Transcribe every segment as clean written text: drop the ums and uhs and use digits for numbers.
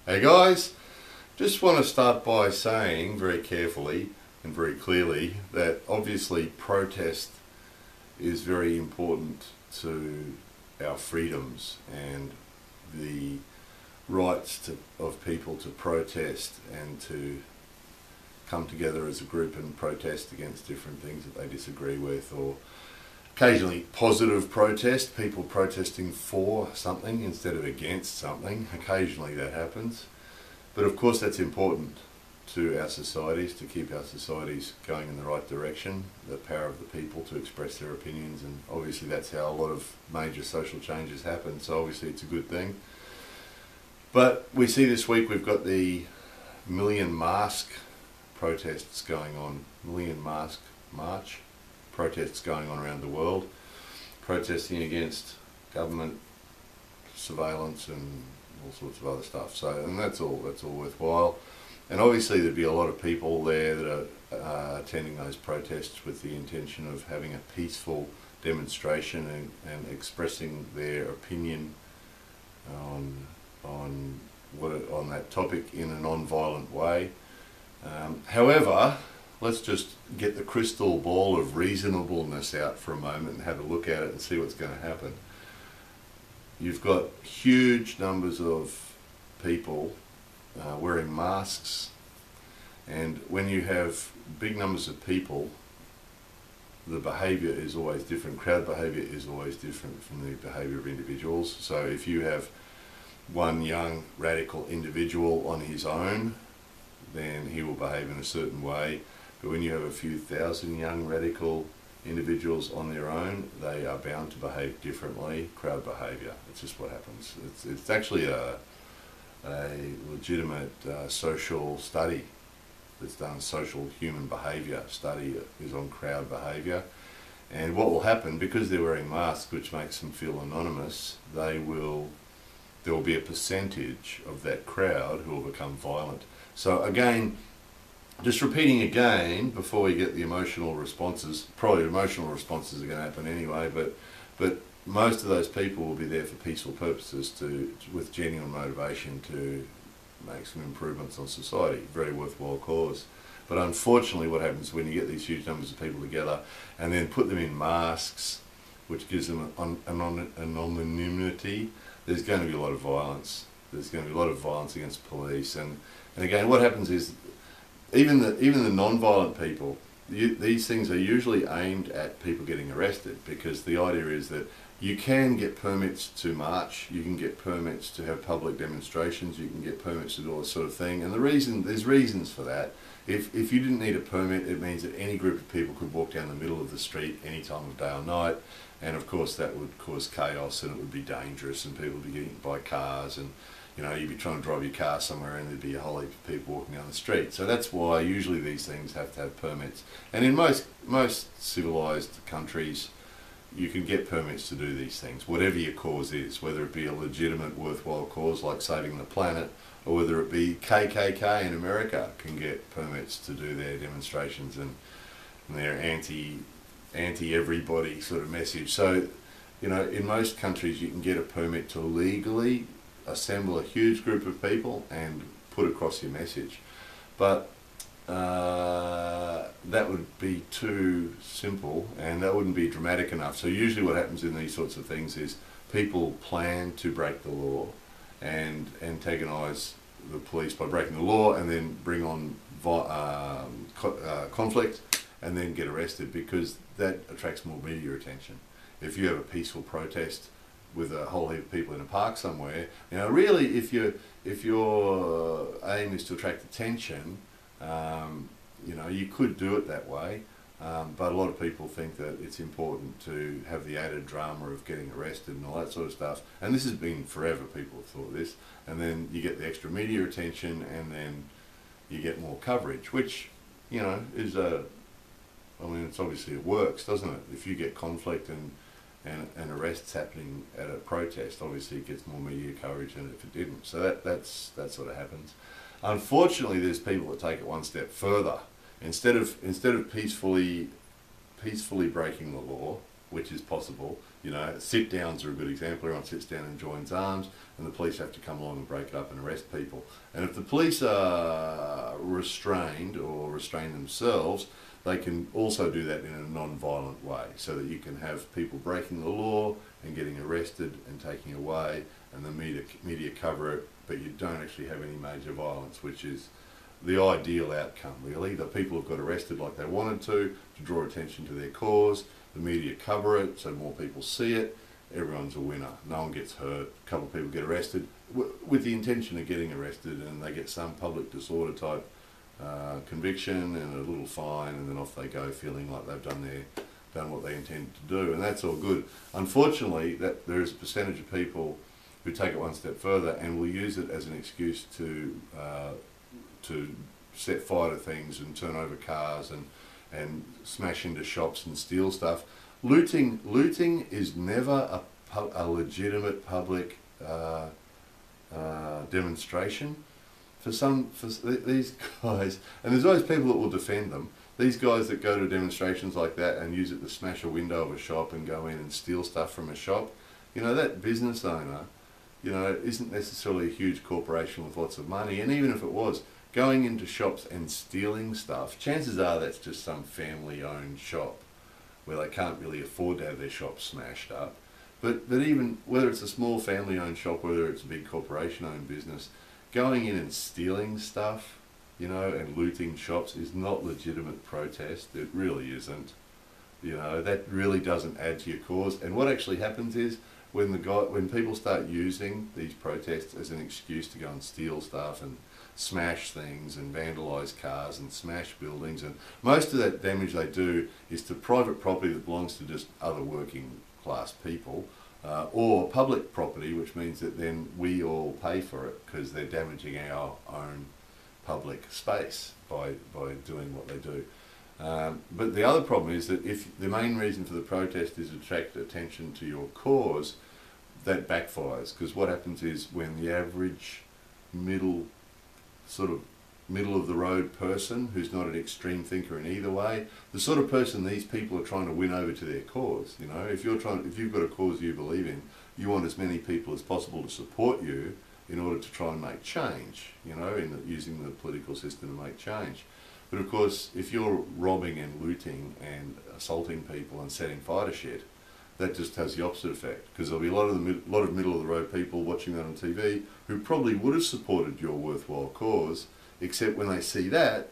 Hey guys, just want to start by saying very carefully and very clearly that obviously protest is very important to our freedoms and the rights of people to protest and to come together as a group and protest against different things that they disagree with, or occasionally positive protest, people protesting for something instead of against something. Occasionally that happens. But of course that's important to our societies, to keep our societies going in the right direction, the power of the people to express their opinions, and obviously that's how a lot of major social changes happen, so obviously it's a good thing. But we see this week we've got the Million Mask protests going on, Million Mask March. Protests going on around the world, protesting against government surveillance and all sorts of other stuff. So, and that's all worthwhile. And obviously there'd be a lot of people there that are attending those protests with the intention of having a peaceful demonstration and expressing their opinion on that topic in a non-violent way. However, let's just get the crystal ball of reasonableness out for a moment and have a look at it and see what's going to happen. You've got huge numbers of people wearing masks, and when you have big numbers of people, the behaviour is always different. Crowd behaviour is always different from the behaviour of individuals. So if you have one young radical individual on his own, then he will behave in a certain way. But when you have a few thousand young radical individuals on their own, they are bound to behave differently. Crowd behaviour, it's just what happens. It's actually a legitimate social study that's done. Social human behaviour study is on crowd behaviour. And what will happen, because they're wearing masks, which makes them feel anonymous, there will be a percentage of that crowd who will become violent. So again, just repeating again before we get the emotional responses. Probably emotional responses are going to happen anyway, but most of those people will be there for peaceful purposes, with genuine motivation to make some improvements on society. Very worthwhile cause. But unfortunately what happens when you get these huge numbers of people together and then put them in masks, which gives them an anonymity, there's going to be a lot of violence. There's going to be a lot of violence against police, and again what happens is even the non-violent people, these things are usually aimed at people getting arrested, because the idea is that you can get permits to march, you can get permits to have public demonstrations, you can get permits to do all this sort of thing, and there's reasons for that. If you didn't need a permit, it means that any group of people could walk down the middle of the street any time of day or night, and of course that would cause chaos and it would be dangerous and people would be getting hit by cars, and you'd be trying to drive your car somewhere and there'd be a whole heap of people walking down the street. So that's why usually these things have to have permits. And in most civilised countries, you can get permits to do these things, whatever your cause is, whether it be a legitimate, worthwhile cause like saving the planet, or whether it be KKK in America can get permits to do their demonstrations and their anti-everybody sort of message. So, in most countries you can get a permit to legally assemble a huge group of people and put across your message, but that would be too simple and that wouldn't be dramatic enough. So usually what happens in these sorts of things is people plan to break the law and antagonise the police by breaking the law, and then bring on conflict and then get arrested, because that attracts more media attention. If you have a peaceful protest with a whole heap of people in a park somewhere, really if your aim is to attract attention, you could do it that way, but a lot of people think that it's important to have the added drama of getting arrested and all that sort of stuff, and this has been forever. People have thought this, and then you get the extra media attention and then you get more coverage, which is it's obviously it works, doesn't it? If you get conflict and arrests happening at a protest, obviously it gets more media coverage than if it didn't. So that sort of happens. Unfortunately, there's people that take it one step further. Instead of peacefully breaking the law, which is possible, You know, sit-downs are a good example. Everyone sits down and joins arms, and the police have to come along and break it up and arrest people. And if the police are restrained or restrain themselves, they can also do that in a non-violent way, so that you can have people breaking the law and getting arrested and taken away, and the media cover it, but you don't actually have any major violence, which is the ideal outcome, really. The people have got arrested like they wanted to draw attention to their cause. The media cover it, so more people see it. Everyone's a winner. No one gets hurt. A couple of people get arrested with the intention of getting arrested, and they get some public disorder type conviction and a little fine, and then off they go, feeling like they've done what they intended to do, and that's all good. Unfortunately, that there is a percentage of people who take it one step further and will use it as an excuse to set fire to things and turn over cars and smash into shops and steal stuff. Looting is never a legitimate public demonstration. For these guys, and there's always people that will defend them, these guys that go to demonstrations like that and use it to smash a window of a shop and go in and steal stuff from a shop, you know, that business owner, you know, isn't necessarily a huge corporation with lots of money, and even if it was, going into shops and stealing stuff, chances are that's just some family-owned shop where they can't really afford to have their shop smashed up. But even whether it's a small family-owned shop, whether it's a big corporation-owned business, going in and stealing stuff, you know, and looting shops is not legitimate protest. It really isn't. You know, that really doesn't add to your cause. And what actually happens is when people start using these protests as an excuse to go and steal stuff and smash things and vandalise cars and smash buildings, and most of that damage they do is to private property that belongs to just other working class people, or public property, which means that then we all pay for it because they're damaging our own public space by doing what they do. But the other problem is that if the main reason for the protest is to attract attention to your cause, that backfires, because what happens is when the average middle of the road person who's not an extreme thinker in either way, the sort of person these people are trying to win over to their cause. You know, if you've got a cause you believe in, you want as many people as possible to support you in order to try and make change, you know, using the political system to make change. But of course, if you're robbing and looting and assaulting people and setting fire to shit, that just has the opposite effect, because there'll be a lot of middle of the road people watching that on TV who probably would have supported your worthwhile cause, except when they see that,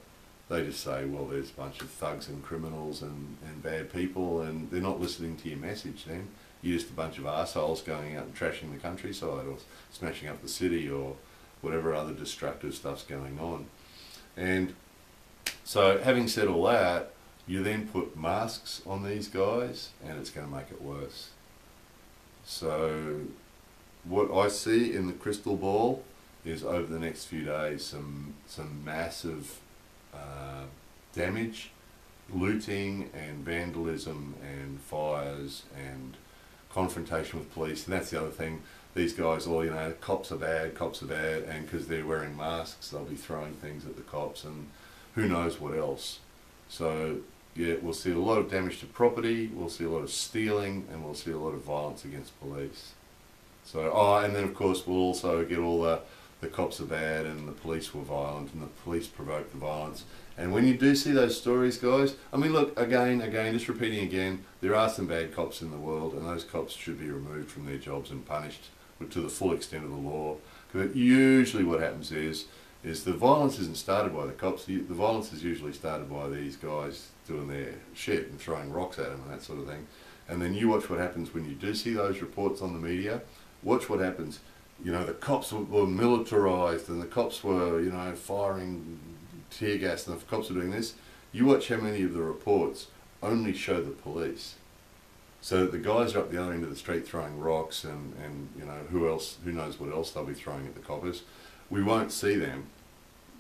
they just say, well, there's a bunch of thugs and criminals and bad people, and they're not listening to your message then. You're just a bunch of arseholes going out and trashing the countryside or smashing up the city or whatever other destructive stuff's going on. And so having said all that, you then put masks on these guys and it's going to make it worse. So what I see in the crystal ball is over the next few days some massive damage, looting and vandalism and fires and confrontation with police. And that's the other thing, these guys all, you know, cops are bad, and because they're wearing masks they'll be throwing things at the cops and who knows what else. So yeah, we'll see a lot of damage to property, we'll see a lot of stealing, and we'll see a lot of violence against police. So, and then of course we'll also get all the cops are bad and the police were violent and the police provoked the violence. And when you do see those stories, guys, I mean, look, again, just repeating again, there are some bad cops in the world, and those cops should be removed from their jobs and punished to the full extent of the law. Because usually what happens is the violence isn't started by the cops, the violence is usually started by these guys doing their shit and throwing rocks at them and that sort of thing. And then you watch what happens when you do see those reports on the media. Watch what happens. You know, the cops were militarised and the cops were, you know, firing tear gas and the cops were doing this. You watch how many of the reports only show the police. So the guys are up the other end of the street throwing rocks and you know, who knows what else they'll be throwing at the coppers. We won't see them.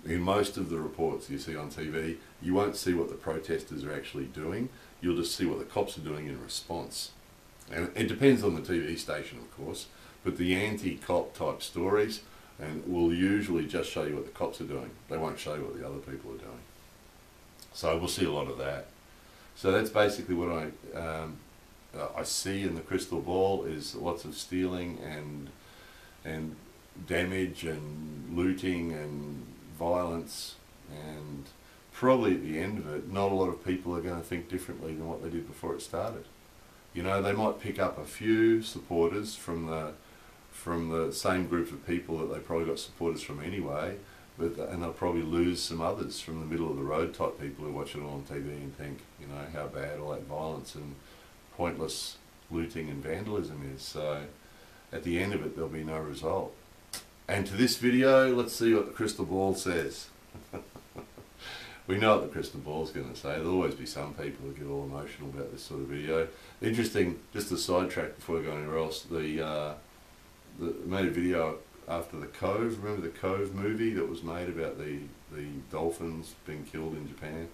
In most of the reports you see on TV, you won't see what the protesters are actually doing. You'll just see what the cops are doing in response. And it depends on the TV station, of course, but the anti-cop type stories will usually just show you what the cops are doing. They won't show you what the other people are doing. So we'll see a lot of that. So that's basically what I see in the crystal ball is lots of stealing and damage and looting and violence, and probably at the end of it, not a lot of people are going to think differently than what they did before it started. You know, they might pick up a few supporters from the same group of people that they probably got supporters from anyway, and they'll probably lose some others from the middle of the road type people who watch it all on TV and think, you know, how bad all that violence and pointless looting and vandalism is. So at the end of it, there'll be no result. And to this video, let's see what the crystal ball says. We know what the crystal ball is going to say. There'll always be some people who get all emotional about this sort of video. Interesting, just a sidetrack before we go anywhere else, made a video after The Cove. Remember the Cove movie that was made about the dolphins being killed in Japan?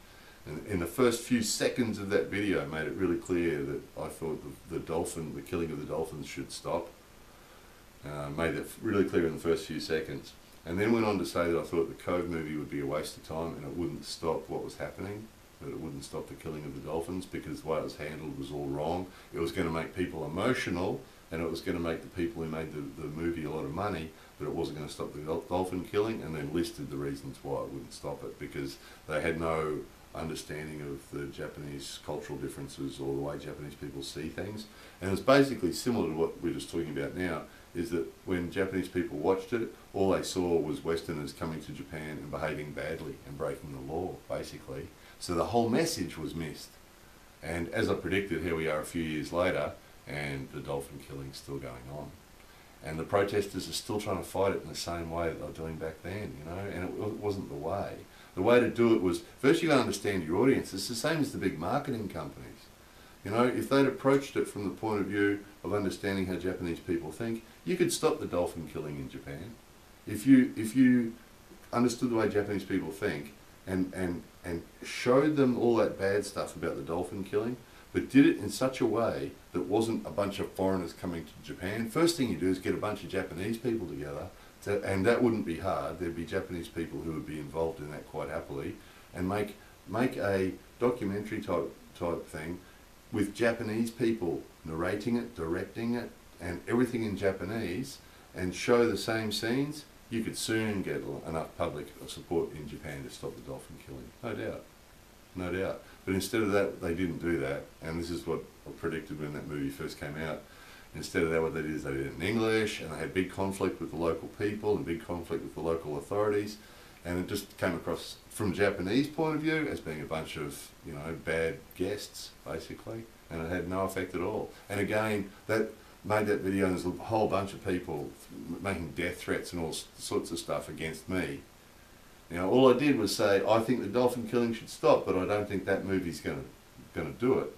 And in the first few seconds of that video, I made it really clear that I thought the killing of the dolphins should stop. Made it really clear in the first few seconds. And then went on to say that I thought the Cove movie would be a waste of time and it wouldn't stop what was happening, that it wouldn't stop the killing of the dolphins because the way it was handled was all wrong. It was going to make people emotional, and it was going to make the people who made the movie a lot of money, but it wasn't going to stop the dolphin killing, and then listed the reasons why it wouldn't stop it, because they had no understanding of the Japanese cultural differences or the way Japanese people see things. And it's basically similar to what we're just talking about now, is that when Japanese people watched it, all they saw was Westerners coming to Japan and behaving badly and breaking the law, basically. So the whole message was missed. And as I predicted, here we are a few years later, and the dolphin killing's still going on. And the protesters are still trying to fight it in the same way that they were doing back then, you know, and it wasn't the way. The way to do it was, first you got to understand your audience. It's the same as the big marketing companies. You know, if they'd approached it from the point of view of understanding how Japanese people think, you could stop the dolphin killing in Japan. If you understood the way Japanese people think and showed them all that bad stuff about the dolphin killing, but did it in such a way that wasn't a bunch of foreigners coming to Japan. First thing you do is get a bunch of Japanese people together, and that wouldn't be hard. There'd be Japanese people who would be involved in that quite happily, and make a documentary type thing with Japanese people narrating it, directing it, and everything in Japanese, and show the same scenes. You could soon get enough public support in Japan to stop the dolphin killing, no doubt. No doubt. But instead of that, they didn't do that, and this is what I predicted when that movie first came out. Instead of that, what they did is they did it in English, and they had big conflict with the local people and big conflict with the local authorities, and it just came across, from a Japanese point of view, as being a bunch of, you know, bad guests, basically, and it had no effect at all. And again, that made that video, and there's a whole bunch of people making death threats and all sorts of stuff against me. You know, all I did was say, I think the dolphin killing should stop, but I don't think that movie's going to do it.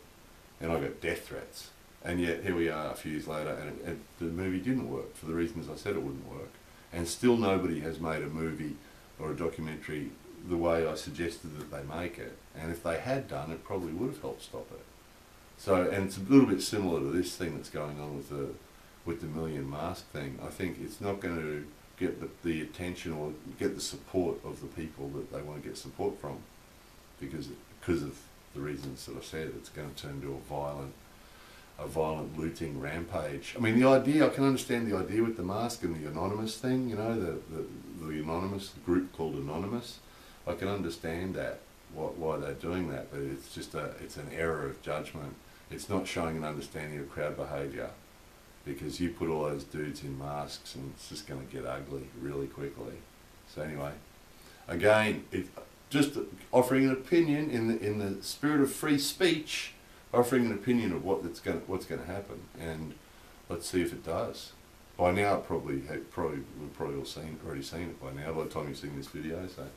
And I got death threats. And yet, here we are a few years later, and the movie didn't work for the reasons I said it wouldn't work. And still nobody has made a movie or a documentary the way I suggested that they make it. And if they had done, it probably would have helped stop it. So, and it's a little bit similar to this thing that's going on with the million mask thing. I think it's not going to get the attention or get the support of the people that they want to get support from, because of the reasons that I said. It's going to turn into a violent looting rampage. I mean, the idea, I can understand the idea with the mask and the anonymous thing, you know, the anonymous, the group called Anonymous. I can understand that, why they're doing that, but it's just it's an error of judgment. It's not showing an understanding of crowd behaviour, because you put all those dudes in masks and it's just going to get ugly really quickly. So anyway, again, just offering an opinion in the spirit of free speech, offering an opinion of what's going to happen, and let's see if it does. By now, we've probably all already seen it by now, by the time you've seen this video. So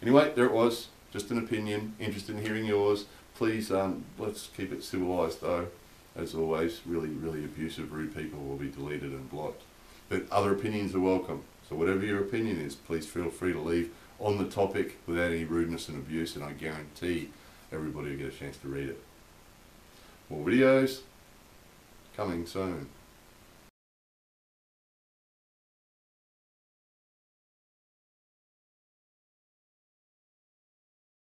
anyway, there it was, just an opinion. Interested in hearing yours. Please, let's keep it civilised though. As always, really, really abusive, rude people will be deleted and blocked. But other opinions are welcome. So whatever your opinion is, please feel free to leave on the topic without any rudeness and abuse, and I guarantee everybody will get a chance to read it. More videos coming soon.